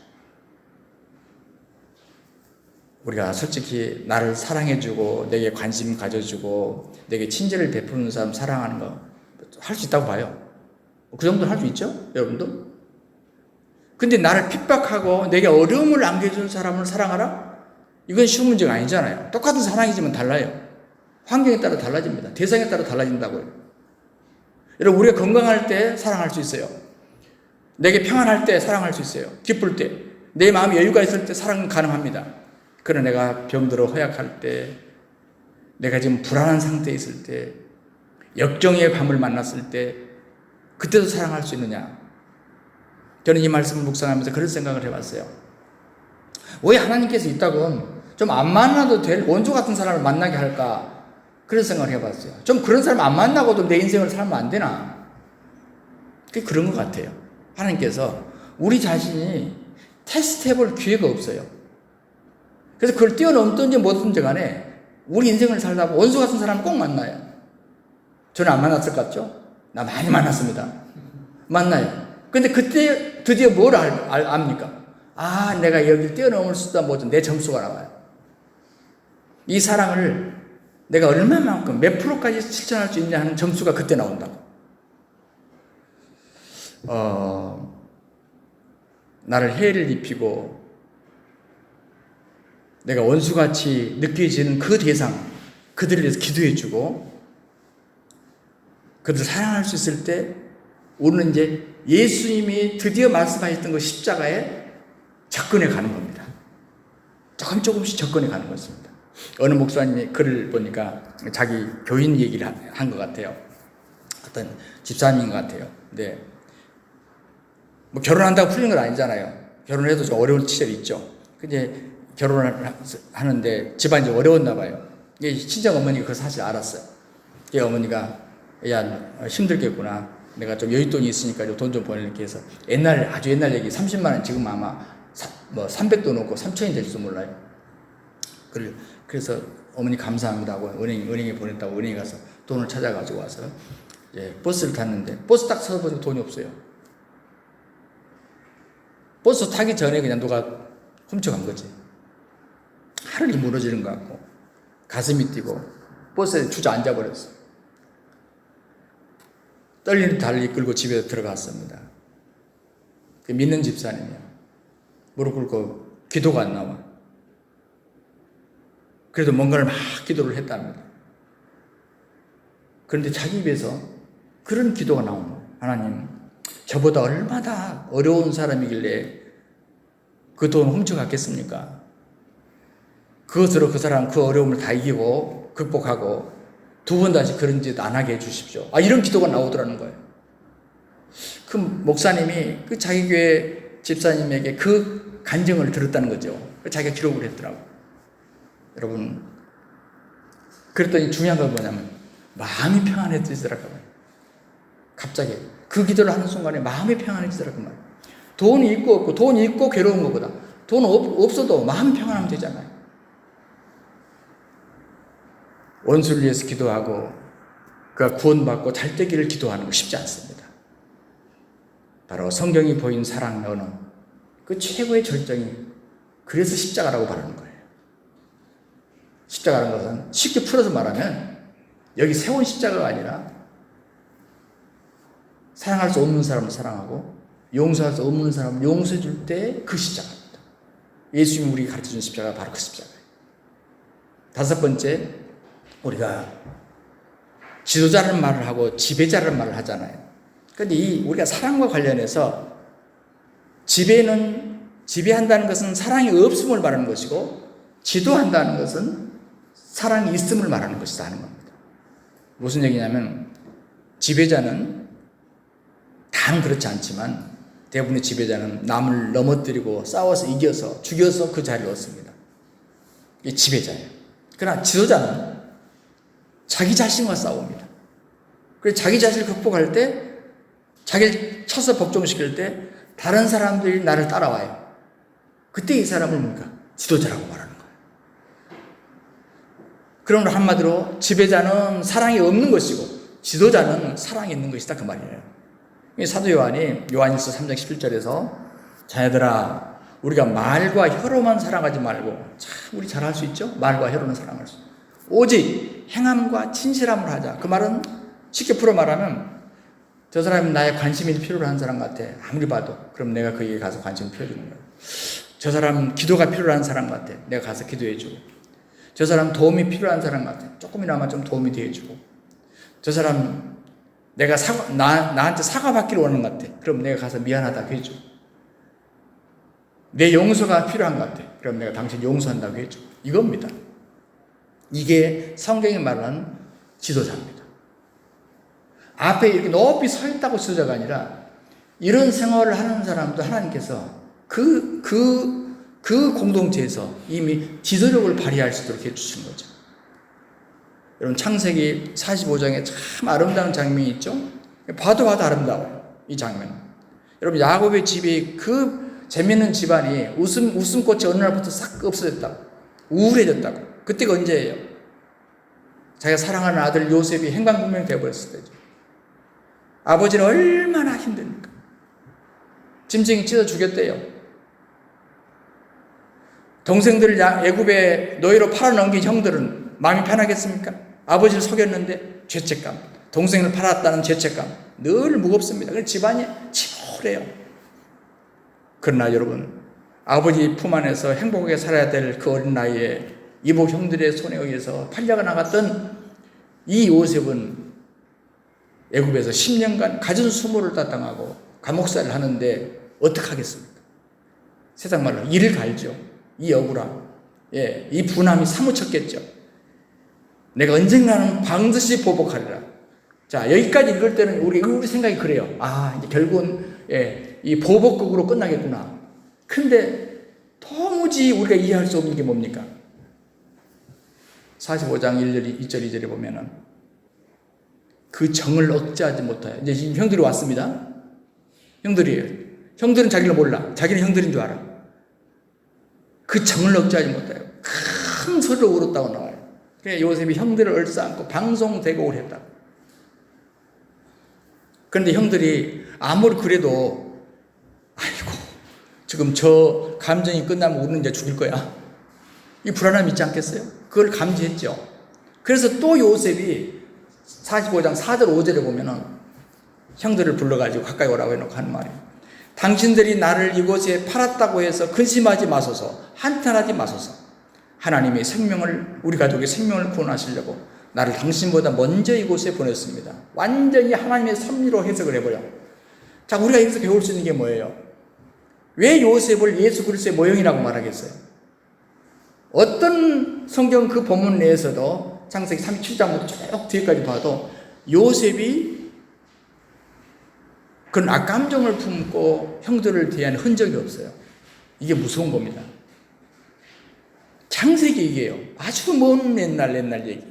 우리가 솔직히 나를 사랑해주고 내게 관심 가져주고 내게 친절을 베푸는 사람 사랑하는 거 할 수 있다고 봐요. 그 정도는 할 수 있죠? 여러분도? 근데 나를 핍박하고 내게 어려움을 안겨주는 사람을 사랑하라? 이건 쉬운 문제가 아니잖아요. 똑같은 사랑이지만 달라요. 환경에 따라 달라집니다. 대상에 따라 달라진다고요. 여러분, 우리가 건강할 때 사랑할 수 있어요. 내게 평안할 때 사랑할 수 있어요. 기쁠 때. 내 마음에 여유가 있을 때 사랑은 가능합니다. 그러나 내가 병들어 허약할 때, 내가 지금 불안한 상태에 있을 때, 역정의 밤을 만났을 때, 그때도 사랑할 수 있느냐? 저는 이 말씀을 묵상하면서 그런 생각을 해봤어요. 왜 하나님께서 있다고 좀 안 만나도 될 원조 같은 사람을 만나게 할까? 그런 생각을 해봤어요. 좀 그런 사람 안 만나고도 내 인생을 살면 안 되나? 그게 그런 것 같아요. 하나님께서 우리 자신이 테스트해볼 기회가 없어요. 그래서 그걸 뛰어넘든지 못하든지 간에 우리 인생을 살다 보면 원수 같은 사람을 꼭 만나요. 저는 안 만났을 것 같죠? 나 많이 만났습니다. 만나요. 근데 그때 드디어 뭘 압니까? 내가 여기 뛰어넘을 수도 못한 내 점수가 나와요. 이 사랑을 내가 얼마만큼 몇 프로까지 실천할 수 있냐 하는 점수가 그때 나온다고. 나를 해를 입히고 내가 원수같이 느껴지는 그 대상, 그들을 위해서 기도해주고 그들을 사랑할 수 있을 때 우리는 이제 예수님이 드디어 말씀하셨던 그 십자가에 접근해 가는 겁니다. 조금씩 접근해 가는 것입니다. 어느 목사님이 글을 보니까 자기 교인 얘기를 한 것 같아요. 어떤 집사님인 것 같아요. 근데 뭐 결혼한다고 풀리는 건 아니잖아요. 결혼을 해도 좀 어려운 시절이 있죠. 근데 결혼을 하는데 집안이 좀 어려웠나 봐요. 친정 어머니가 그걸 사실 알았어요. 어머니가 야, 힘들겠구나. 내가 좀 여윳돈이 있으니까 돈 좀 보내려고 해서 아주 옛날 얘기 30만 원 지금 아마 300도 넘고 3천이 될지도 몰라요. 그래서 어머니 감사합니다 하고 은행에 보냈다고 은행에 가서 돈을 찾아가지고 와서 버스를 탔는데 버스 딱 서서 돈이 없어요. 버스 타기 전에 그냥 누가 훔쳐간 거지. 하늘이 무너지는 것 같고 가슴이 뛰고 버스에 주저앉아 버렸어. 떨리는 다리를 끌고 집에 들어갔습니다. 그 믿는 집사님이야. 무릎 꿇고 기도가 안 나와. 그래도 뭔가를 막 기도를 했답니다. 그런데 자기 입에서 그런 기도가 나오는 거예요. 하나님, 저보다 얼마나 어려운 사람이길래 그 돈 훔쳐갔겠습니까? 그것으로 그 사람 그 어려움을 다 이기고 극복하고 두 번 다시 그런 짓 안 하게 해주십시오. 이런 기도가 나오더라는 거예요. 그 목사님이 그 자기 교회 집사님에게 그 간증을 들었다는 거죠. 자기가 기록을 했더라고요. 여러분, 그랬더니 중요한 건 뭐냐면 마음이 평안해지더라고요. 갑자기 그 기도를 하는 순간에 마음이 평안해지더라고요. 돈이 있고 없고, 돈이 있고 괴로운 것보다 돈 없어도 마음이 평안하면 되잖아요. 원수를 위해서 기도하고 그가 구원받고 잘되기를 기도하는 거 쉽지 않습니다. 바로 성경이 보인 사랑 언어, 그 최고의 절정이 그래서 십자가라고 말하는 거예요. 십자가라는 것은 쉽게 풀어서 말하면 여기 세운 십자가가 아니라 사랑할 수 없는 사람을 사랑하고 용서할 수 없는 사람을 용서해 줄 때 그 십자가입니다. 예수님이 우리에게 가르쳐준 십자가가 바로 그 십자가예요. 다섯 번째, 우리가 지도자라는 말을 하고 지배자라는 말을 하잖아요. 그런데 우리가 사랑과 관련해서 지배한다는 것은 사랑이 없음을 말하는 것이고 지도한다는 것은 사랑이 있음을 말하는 것이다 하는 겁니다. 무슨 얘기냐면 지배자는 다는 그렇지 않지만 대부분의 지배자는 남을 넘어뜨리고 싸워서 이겨서 죽여서 그 자리를 얻습니다. 이게 지배자예요. 그러나 지도자는 자기 자신과 싸웁니다. 그래서 자기 자신을 극복할 때 자기를 쳐서 복종시킬 때 다른 사람들이 나를 따라와요. 그때 이 사람을 뭡니까? 지도자라고 말하는 거예요. 그러므로 한마디로 지배자는 사랑이 없는 것이고 지도자는 사랑이 있는 것이다 그 말이에요. 사도 요한이 요한일서 3장 17절에서 자녀들아 우리가 말과 혀로만 사랑하지 말고 참 우리 잘할 수 있죠? 말과 혀로는 사랑할 수 있죠. 오직 행함과 진실함을 하자. 그 말은 쉽게 풀어 말하면 저 사람이 나의 관심이 필요로 하는 사람 같아. 아무리 봐도. 그럼 내가 그에게 가서 관심을 표해주는 거예요. 저 사람 기도가 필요한 사람 같아. 내가 가서 기도해주고. 저 사람 도움이 필요한 사람 같아. 조금이나마 좀 도움이 돼주고. 저 사람 내가 나한테 사과받기를 원하는 것 같아. 그럼 내가 가서 미안하다고 해줘. 내 용서가 필요한 것 같아. 그럼 내가 당신 용서한다고 해줘. 이겁니다. 이게 성경이 말하는 지도자입니다. 앞에 이렇게 높이 서 있다고 지도자가 아니라 이런 생활을 하는 사람도 하나님께서 그 공동체에서 이미 지도력을 발휘할 수 있도록 해주신 거죠. 여러분 창세기 45장에 참 아름다운 장면이 있죠. 봐도 아름다워요. 이 장면. 여러분 야곱의 집이 그 재밌는 집안이 웃음꽃이 어느 날부터 싹 없어졌다고 우울해졌다고. 그때가 언제예요? 자기가 사랑하는 아들 요셉이 행방불명이 되어버렸을 때죠. 아버지는 얼마나 힘듭니까? 짐승이 찢어 죽였대요. 동생들을 애굽의 노예로 팔아넘긴 형들은 마음이 편하겠습니까? 아버지를 속였는데 죄책감, 동생을 팔았다는 죄책감 늘 무겁습니다. 그래서 집안이 침울해요. 그러나 여러분 아버지 품 안에서 행복하게 살아야 될 그 어린 나이에 이복 형들의 손에 의해서 팔려가 나갔던 이 요셉은 애굽에서 10년간 갖은 수모를 다 당하고 감옥살이를 하는데 어떡하겠습니까? 세상 말로 이를 갈죠. 이 억울함, 이 분함이 사무쳤겠죠. 내가 언젠가는 반드시 보복하리라. 자, 여기까지 읽을 때는 우리 생각이 그래요. 이제 결국은 이 보복극으로 끝나겠구나. 근데 도무지 우리가 이해할 수 없는 게 뭡니까? 45장 1절, 2절, 2절에 보면은 그 정을 억제하지 못하여. 이제 지금 형들이 왔습니다. 형들이에요. 형들은 자기를 몰라. 자기는 형들인 줄 알아. 그 정을 억제하지 못해요. 큰 소리로 울었다고 나와요. 그래서 요셉이 형들을 얼싸안고 방송대곡을 했다. 그런데 형들이 아무리 그래도 아이고 지금 저 감정이 끝나면 우리는 이제 죽일 거야. 이 불안함이 있지 않겠어요? 그걸 감지했죠. 그래서 또 요셉이 45장 4절 5절에 보면은 형들을 불러가지고 가까이 오라고 해놓고 하는 말이에요. 당신들이 나를 이곳에 팔았다고 해서 근심하지 마소서, 한탄하지 마소서. 하나님의 생명을, 우리 가족의 생명을 구원하시려고 나를 당신보다 먼저 이곳에 보냈습니다. 완전히 하나님의 섭리로 해석을 해버려. 자, 우리가 여기서 배울 수 있는 게 뭐예요? 왜 요셉을 예수 그리스도의 모형이라고 말하겠어요? 어떤 성경 그 본문 내에서도 창세기 37장부터 쭉 뒤에까지 봐도 요셉이 그런 악감정을 품고 형들을 대한 흔적이 없어요. 이게 무서운 겁니다. 창세기 얘기예요. 아주 먼 옛날 얘기.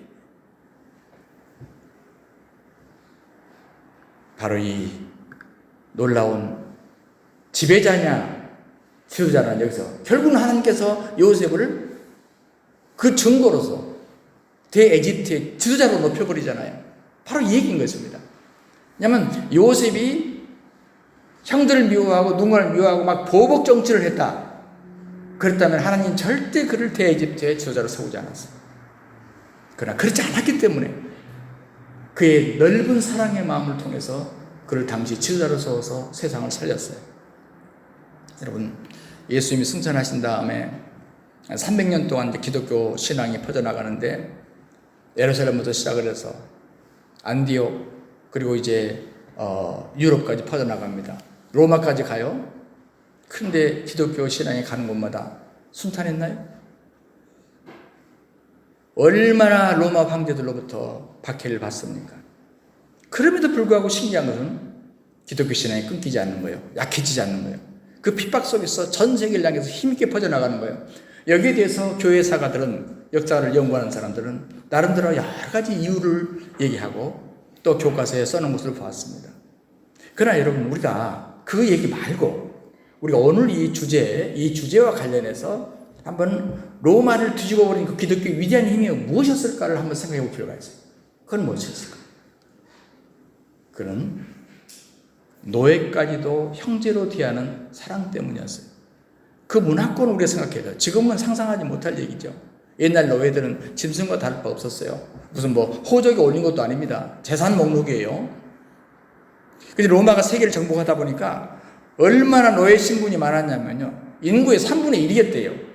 바로 이 놀라운 지배자냐 지도자냐 여기서 결국은 하나님께서 요셉을 그 증거로서 대에집트의 지도자로 높여버리잖아요. 바로 이 얘기인 것입니다. 왜냐하면 요셉이 형들을 미워하고 누군가를 미워하고 막 보복 정치를 했다. 그렇다면 하나님 절대 그를 대에집트의 지도자로 세우지 않았어요. 그러나 그렇지 않았기 때문에 그의 넓은 사랑의 마음을 통해서 그를 당시 지도자로 세워서 세상을 살렸어요. 여러분, 예수님이 승천하신 다음에 300년 동안 기독교 신앙이 퍼져나가는데 예루살렘부터 시작을 해서 안디옥 그리고 이제 유럽까지 퍼져나갑니다. 로마까지 가요. 근데 기독교 신앙이 가는 곳마다 순탄했나요? 얼마나 로마 황제들로부터 박해를 받습니까? 그럼에도 불구하고 신기한 것은 기독교 신앙이 끊기지 않는 거예요. 약해지지 않는 거예요. 그 핍박 속에서 전 세계를 향해서 힘있게 퍼져나가는 거예요. 여기에 대해서 교회 사가들은, 역사를 연구하는 사람들은 나름대로 여러 가지 이유를 얘기하고 또 교과서에 써놓은 것을 보았습니다. 그러나 여러분, 우리가 그 얘기 말고 우리가 오늘 이 주제와 관련해서 한번 로마를 뒤집어 버린 그 기독교의 위대한 힘이 무엇이었을까를 한번 생각해 볼 필요가 있어요. 그건 무엇이었을까? 그는 노예까지도 형제로 대하는 사랑 때문이었어요. 그 문화권을 우리가 생각해야 돼요. 지금은 상상하지 못할 얘기죠. 옛날 노예들은 짐승과 다를 바 없었어요. 무슨 호적에 올린 것도 아닙니다. 재산 목록이에요. 근데 로마가 세계를 정복하다 보니까 얼마나 노예 신분이 많았냐면요. 인구의 3분의 1이었대요.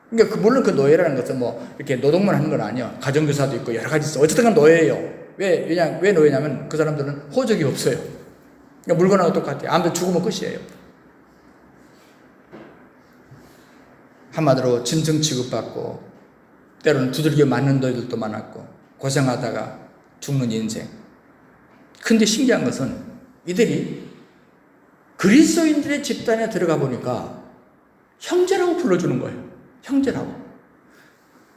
그러니까 물론 그 노예라는 것은 이렇게 노동만 하는 건 아니에요. 가정교사도 있고 여러 가지 있어. 어쨌든 노예예요. 왜 노예냐면 그 사람들은 호적이 없어요. 그러니까 물건하고 똑같아요. 아무튼 죽으면 끝이에요. 한마디로 짐승 취급받고 때로는 두들겨 맞는 노예들도 많았고 고생하다가 죽는 인생. 근데 신기한 것은 이들이 그리스도인들의 집단에 들어가 보니까 형제라고 불러주는 거예요. 형제라고.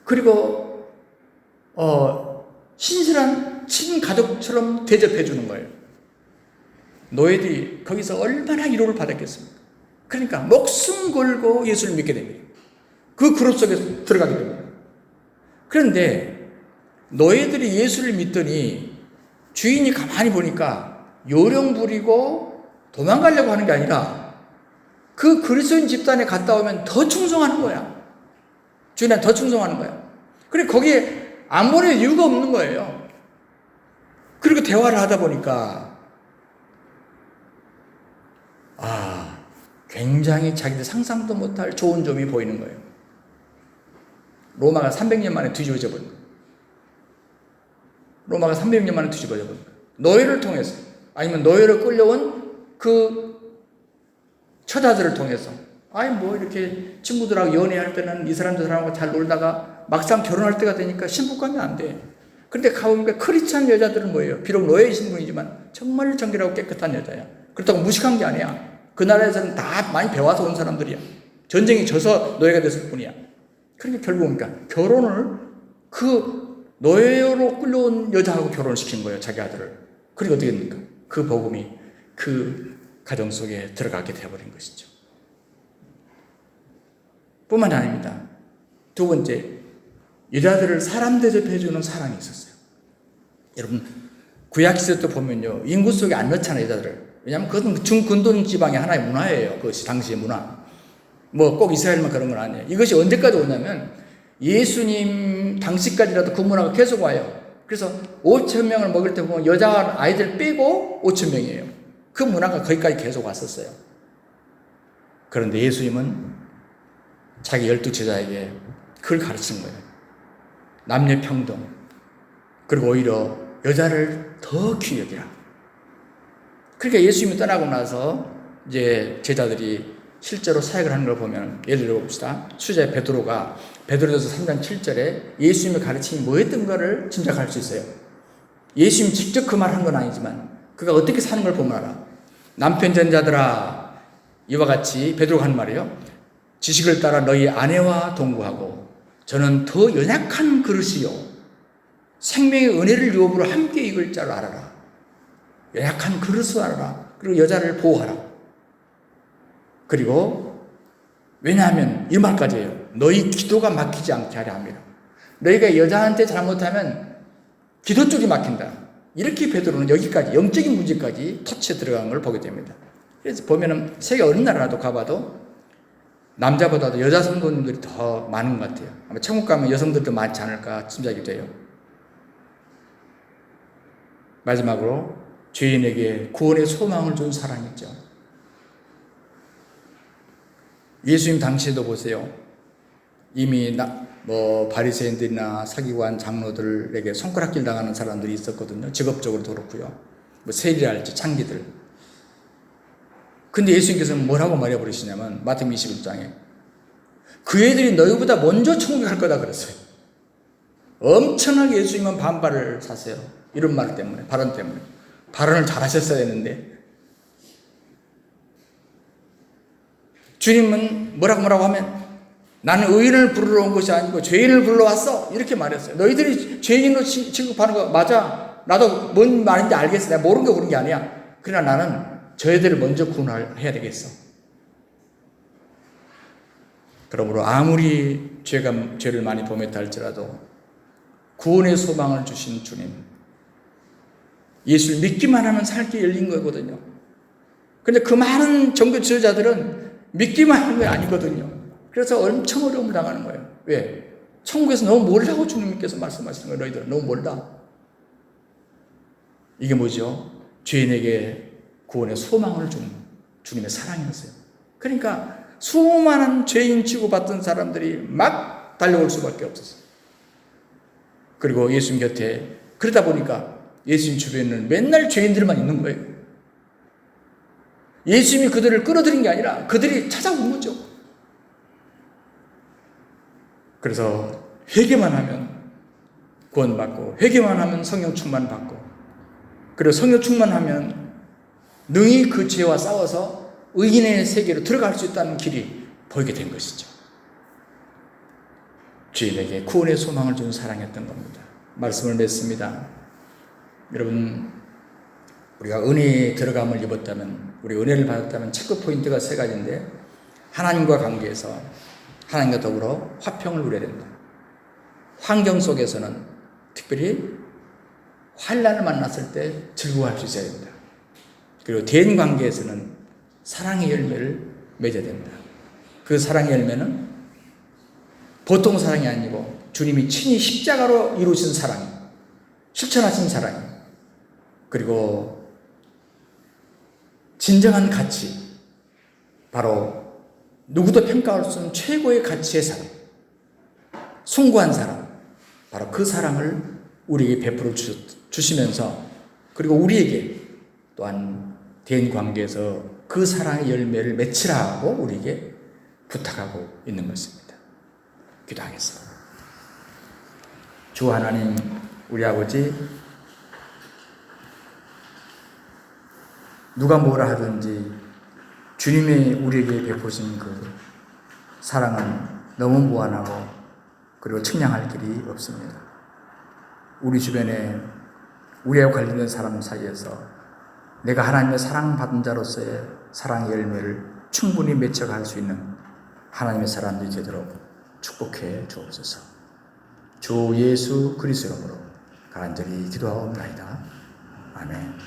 그리고 신실한 친가족처럼 대접해 주는 거예요. 노예들이 거기서 얼마나 위로를 받았겠습니까? 그러니까 목숨 걸고 예수를 믿게 됩니다. 그 그룹 속에 들어가게 됩니다. 그런데 노예들이 예수를 믿더니 주인이 가만히 보니까 요령 부리고 도망가려고 하는 게 아니라 그 그리스도인 집단에 갔다 오면 더 충성하는 거야. 주인한테 더 충성하는 거야. 그래 거기에 안 보낼 이유가 없는 거예요. 그리고 대화를 하다 보니까 굉장히 자기들 상상도 못할 좋은 점이 보이는 거예요. 로마가 300년 만에 뒤집어져 버린 거예요. 로마가 300년 만에 뒤집어져 버린 거예요. 노예를 통해서 아니면 노예로 끌려온 그 처자들을 통해서 이렇게 친구들하고 연애할 때는 이 사람 저 사람하고 잘 놀다가 막상 결혼할 때가 되니까 신부감이 안 돼. 그런데 가보니까 크리스찬 여자들은 뭐예요? 비록 노예 신분이지만 정말 정결하고 깨끗한 여자야. 그렇다고 무식한 게 아니야. 그 나라에서는 다 많이 배워서 온 사람들이야. 전쟁이 져서 노예가 됐을 뿐이야. 그러니까 결국 그러니까 결혼을 그 노예로 끌려온 여자하고 결혼을 시킨 거예요. 자기 아들을. 그리고 어떻게 됩니까? 그 복음이 그 가정 속에 들어가게 되어버린 것이죠. 뿐만 아닙니다. 두 번째, 여자들을 사람 대접해주는 사랑이 있었어요. 여러분, 구약시대 때 보면요, 인구 속에 안 넣잖아요, 여자들을. 왜냐하면 그것은 중근동 지방의 하나의 문화예요. 그것이 당시의 문화. 꼭 이스라엘만 그런 건 아니에요. 이것이 언제까지 오냐면 예수님 당시까지라도 그 문화가 계속 와요. 그래서 5천 명을 먹을 때 보면 여자 아이들 빼고 5천 명이에요. 그 문화가 거기까지 계속 왔었어요. 그런데 예수님은 자기 12 제자에게 그걸 가르치는 거예요. 남녀 평등. 그리고 오히려 여자를 더 귀히 여기라. 그러니까 예수님이 떠나고 나서 이제 제자들이 실제로 사역을 하는 걸 보면, 예를 들어 봅시다. 수제 베드로가 베드로전서 3장 7절에 예수님의 가르침이 뭐였던 거를 짐작할 수 있어요. 예수님이 직접 그 말 한 건 아니지만 그가 어떻게 사는 걸 보면 알아. 남편 전자들아, 이와 같이 베드로가 하는 말이에요. 지식을 따라 너희 아내와 동거하고 저는 더 연약한 그릇이요 생명의 은혜를 유업으로 함께 익을 자를 알아라. 연약한 그릇을 알아라. 그리고 여자를 보호하라. 그리고 왜냐하면 이 말까지 해요. 너희 기도가 막히지 않게 하려 합니다. 너희가 여자한테 잘못하면 기도 쪽이 막힌다. 이렇게 베드로는 여기까지 영적인 문제까지 터치에 들어간 걸 보게 됩니다. 그래서 보면은 세계 어느 나라라도 가봐도 남자보다도 여자 성도님들이 더 많은 것 같아요. 아마 천국 가면 여성들도 많지 않을까 짐작이 돼요. 마지막으로 죄인에게 구원의 소망을 준 사랑이 있죠. 예수님 당시에도 보세요. 이미 바리새인들이나 서기관 장로들에게 손가락질 당하는 사람들이 있었거든요. 직업적으로도 그렇고요. 세리랄지 창기들. 근데 예수님께서는 뭐라고 말해버리시냐면 마태복음 21장에 그 애들이 너희보다 먼저 천국에 갈 거다 그랬어요. 엄청나게 예수님은 반발을 사세요. 이런 말 때문에, 발언 때문에. 발언을 잘하셨어야 했는데 주님은 뭐라고 하면 나는 의인을 부르러 온 것이 아니고 죄인을 불러왔어 이렇게 말했어요. 너희들이 죄인으로 취급하는 거 맞아. 나도 뭔 말인지 알겠어. 내가 모르는 게 그런 게 아니야. 그러나 나는 저희들을 먼저 구원해야 되겠어. 그러므로 아무리 죄를 많이 범했다 할지라도 구원의 소망을 주신 주님, 예수를 믿기만 하면 살 길 열린 거거든요. 그런데 그 많은 종교 지도자들은 믿기만 하는 게 아니거든요. 그래서 엄청 어려움을 당하는 거예요. 왜? 천국에서 너무 멀다고 주님께서 말씀하시는 거예요. 너희들은 너무 멀다. 이게 뭐죠? 죄인에게 구원의 소망을 준 주님의 사랑이었어요. 그러니까 수많은 죄인 취급받던 사람들이 막 달려올 수밖에 없었어요. 그리고 예수님 곁에 그러다 보니까 예수님 주변에는 맨날 죄인들만 있는 거예요. 예수님이 그들을 끌어들인 게 아니라 그들이 찾아온 거죠. 그래서 회개만 하면 구원받고 회개만 하면 성령 충만받고 그리고 성령 충만하면 능히 그 죄와 싸워서 의인의 세계로 들어갈 수 있다는 길이 보이게 된 것이죠. 죄인에게 구원의 소망을 준 사랑이었던 겁니다. 말씀을 맺습니다. 여러분, 우리가 은혜에 들어감을 입었다면, 우리 은혜를 받았다면 체크 포인트가 세 가지인데, 하나님과 관계에서 하나님과 더불어 화평을 누려야 된다. 환경 속에서는 특별히 환난을 만났을 때 즐거워할 수 있어야 된다. 그리고 대인 관계에서는 사랑의 열매를 맺어야 된다. 그 사랑의 열매는 보통 사랑이 아니고 주님이 친히 십자가로 이루신 사랑, 실천하신 사랑, 그리고 진정한 가치, 바로 누구도 평가할 수 없는 최고의 가치의 사랑, 숭고한 사랑, 바로 그 사랑을 우리에게 베풀어 주시면서 그리고 우리에게 또한 대인 관계에서 그 사랑의 열매를 맺으라고 우리에게 부탁하고 있는 것입니다. 기도하겠습니다. 주 하나님, 우리 아버지, 누가 뭐라 하든지 주님이 우리에게 베푸신 그 사랑은 너무 무한하고 그리고 측량할 길이 없습니다. 우리 주변에 우리와 관련된 사람 사이에서 내가 하나님의 사랑받은 자로서의 사랑의 열매를 충분히 맺어갈 수 있는 하나님의 사람들이 되도록 축복해 주옵소서. 주 예수 그리스도 이름으로 간절히 기도하옵나이다. 아멘.